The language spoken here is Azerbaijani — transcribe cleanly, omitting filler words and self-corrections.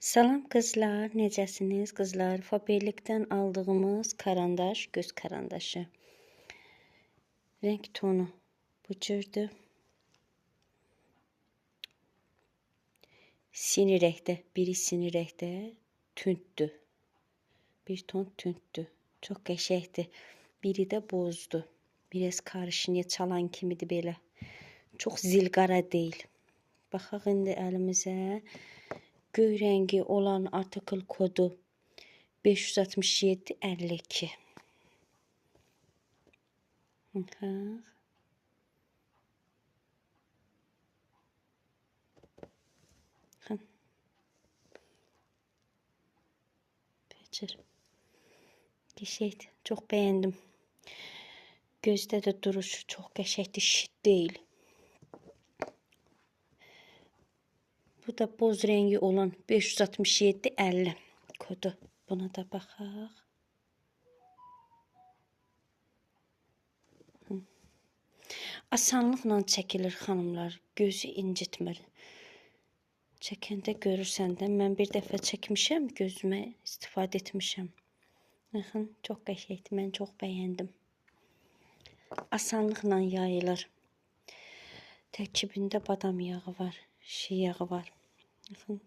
Salam kızlar, necəsiniz kızlar? Faberlikdən aldığımız karandaş, göz karandaşı. Renk tonu bu cürdür. Sinir renkdə, biri sinir renkdə, tündür. Bir ton tündür. Çox qəşəngdir. Biri də bozdur. Biraz karışınıya çalan kimidir belə. Çox zilqara deyil. Baxaq indi əlimizə. Göy rəngi olan artikl kodu 567-52. Pəçir. Qəşəngdir. Çox bəyəndim. Gözdə də duruşu çox qəşəngdir, şit deyil. Bu da boz rengi olan 567-50 kodu. Buna da baxaq. Asanlıqla çəkilir xanımlar. Gözü incitmir. Çəkəndə görürsən də, mən bir dəfə çəkmişəm, gözümə istifadə etmişəm. Baxın, çox qəşəngdir. Mən çox bəyəndim. Asanlıqla yayılır. Tərkibində badam yağı var, şi yağı var. Baxın.